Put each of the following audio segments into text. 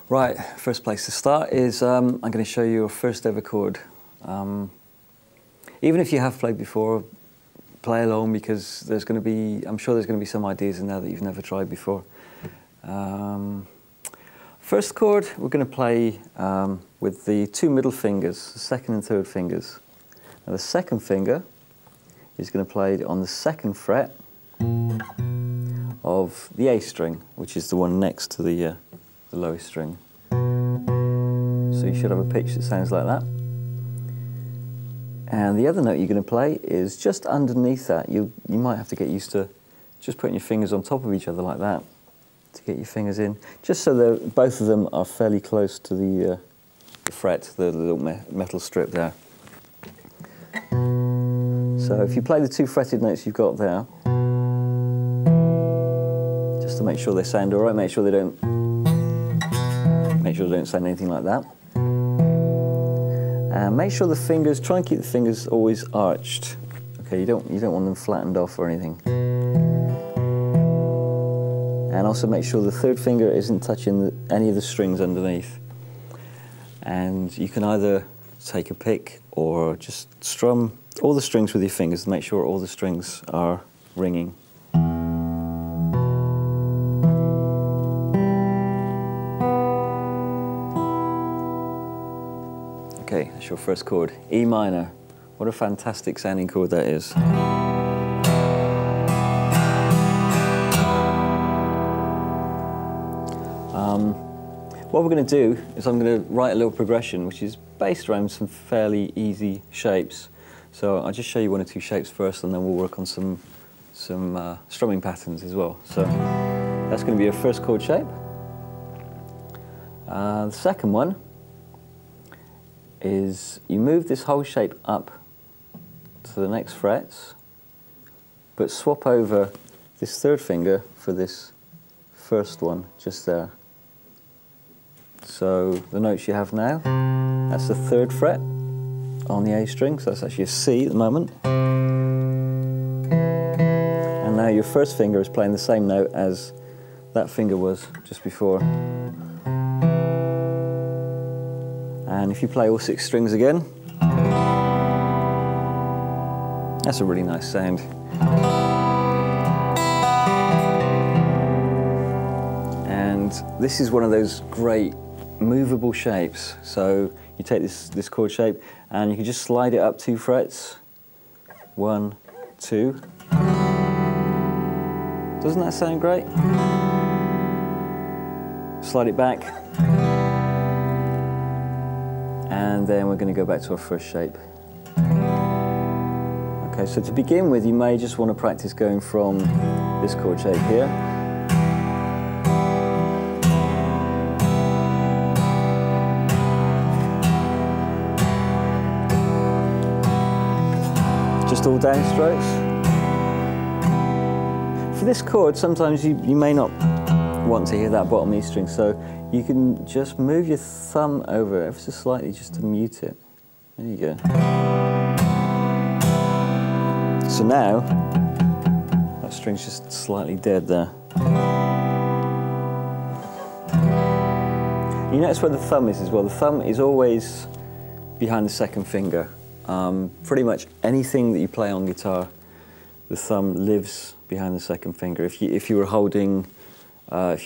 Right, first place to start is I'm going to show you a first ever chord. Even if you have played before, play along because there's going to be, I'm sure there's going to be some ideas in there that you've never tried before. First chord we're going to play with the two middle fingers, the second and third fingers. Now the second finger is going to play on the second fret of the A string, which is the one next to the lowest string. So you should have a pitch that sounds like that. And the other note you're going to play is just underneath that. You might have to get used to just putting your fingers on top of each other like that to get your fingers in, just so that both of them are fairly close to the fret, the little metal strip there. So if you play the two fretted notes you've got there, just to make sure they sound all right, make sure they don't sound anything like that. And make sure the fingers, try and keep the fingers always arched. Okay, you don't want them flattened off or anything. And also make sure the third finger isn't touching any of the strings underneath. And you can either take a pick or just strum all the strings with your fingers to make sure all the strings are ringing. Okay, that's your first chord, E minor. What a fantastic sounding chord that is. What we're going to do is I'm going to write a little progression which is based around some fairly easy shapes. So I'll just show you one or two shapes first and then we'll work on some strumming patterns as well. So that's going to be your first chord shape. The second one is you move this whole shape up to the next frets, but swap over this third finger for this first one just there. So the notes you have now, that's the third fret on the A string, so that's actually a C at the moment. And now your first finger is playing the same note as that finger was just before. And if you play all 6 strings again, that's a really nice sound. And this is one of those great movable shapes. So you take this chord shape and you can just slide it up 2 frets. 1, 2. Doesn't that sound great? Slide it back. And then we're going to go back to our first shape. Okay, so to begin with, you may just want to practice going from this chord shape here. Just all downstrokes. For this chord, sometimes you may not want to hear that bottom E string, so you can just move your thumb over ever so slightly just to mute it. There you go. So now, that string's just slightly dead there. You notice where the thumb is as well. The thumb is always behind the second finger. Pretty much anything that you play on guitar, the thumb lives behind the second finger. If you were holding a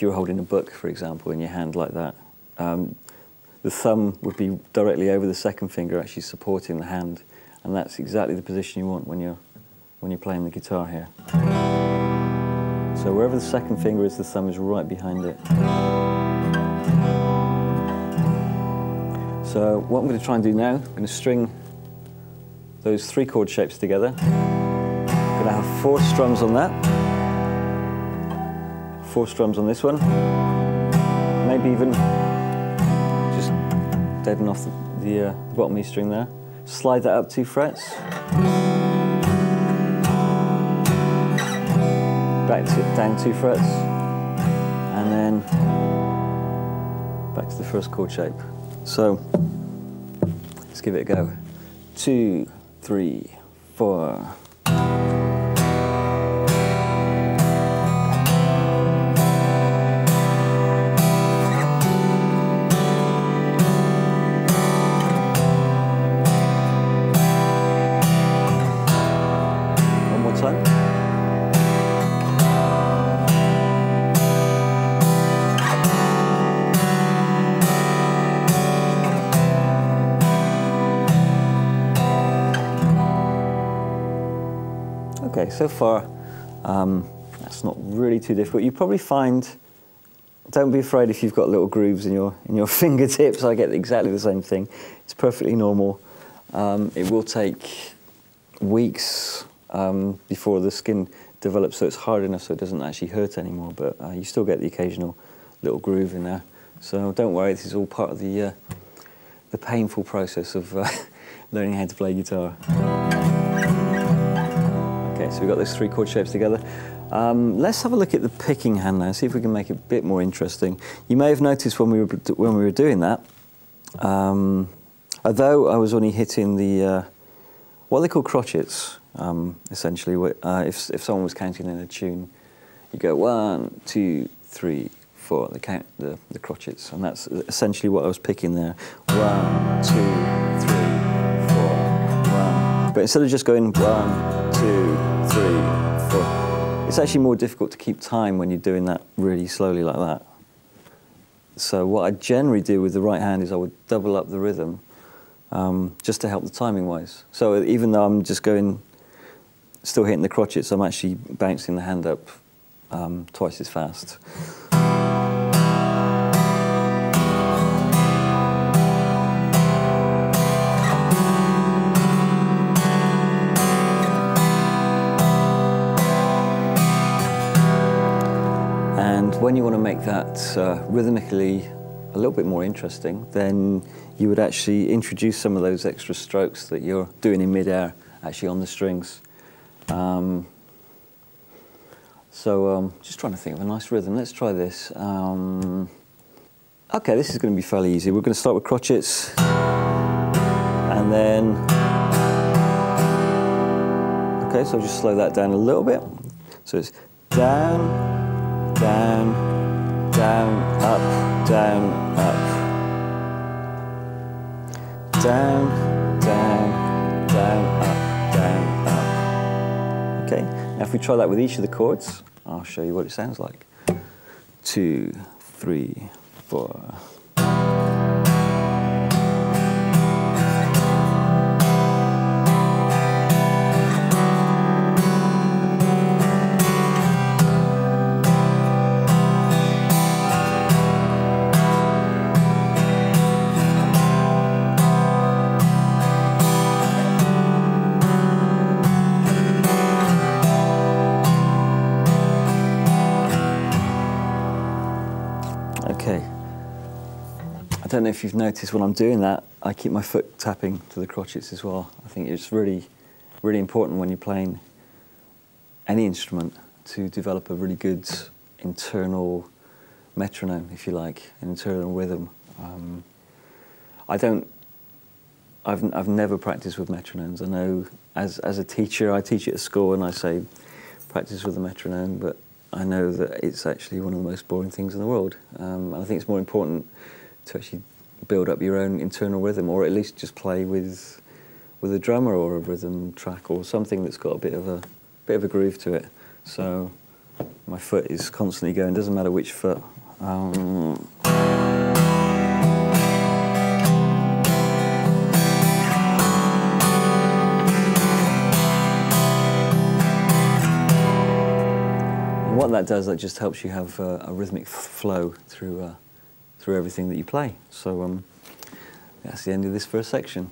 book, for example, in your hand like that, the thumb would be directly over the second finger, actually supporting the hand, and that's exactly the position you want when you're playing the guitar here. So wherever the second finger is, the thumb is right behind it. So what I'm going to try and do now, I'm going to string those 3 chord shapes together. I'm going to have 4 strums on that. 4 strums on this one. Maybe even just deaden off the bottom E string there. Slide that up 2 frets. Back to down 2 frets. And then back to the first chord shape. So let's give it a go. 2, 3, 4. Okay, so far that's not really too difficult. You probably find, don't be afraid if you've got little grooves in your fingertips. I get exactly the same thing. It's perfectly normal. It will take weeks before the skin develops so it's hard enough so it doesn't actually hurt anymore, but you still get the occasional little groove in there. So don't worry, this is all part of the painful process of learning how to play guitar. Okay, so we've got those 3 chord shapes together. Let's have a look at the picking hand now, see if we can make it a bit more interesting. You may have noticed when we were doing that, although I was only hitting the what they call crotchets, essentially. If someone was counting in a tune, you go 1, 2, 3, 4. They count the crotchets, and that's essentially what I was picking there. 1, 2, 3, 4, 1. But instead of just going 1, 2, 3, 4, it's actually more difficult to keep time when you're doing that really slowly like that. So what I generally do with the right hand is I would double up the rhythm, just to help the timing wise. So even though I'm just going, still hitting the crotchets, I'm actually bouncing the hand up twice as fast. And when you want to make that rhythmically a little bit more interesting, then you would actually introduce some of those extra strokes that you're doing in mid-air actually on the strings. Just trying to think of a nice rhythm. Let's try this. Okay, this is going to be fairly easy. We're going to start with crotchets, and then... Okay, so I'll just slow that down a little bit. So it's down, down, down, up, down, up. Down, down, down, up, down, up. Okay, now if we try that with each of the chords, I'll show you what it sounds like. 2, 3, 4. Okay, I don't know if you've noticed when I'm doing that, I keep my foot tapping to the crotchets as well. I think it's really, really important when you're playing any instrument to develop a really good internal metronome, if you like, an internal rhythm. I've never practiced with metronomes. I know as a teacher, I teach at a school and I say practice with a metronome, but I know that it's actually one of the most boring things in the world. And I think it's more important to actually build up your own internal rhythm, or at least just play with a drummer or a rhythm track or something that's got a bit of a groove to it. So my foot is constantly going, doesn't matter which foot. And what that does, that just helps you have a rhythmic flow through everything that you play. So that's the end of this first section.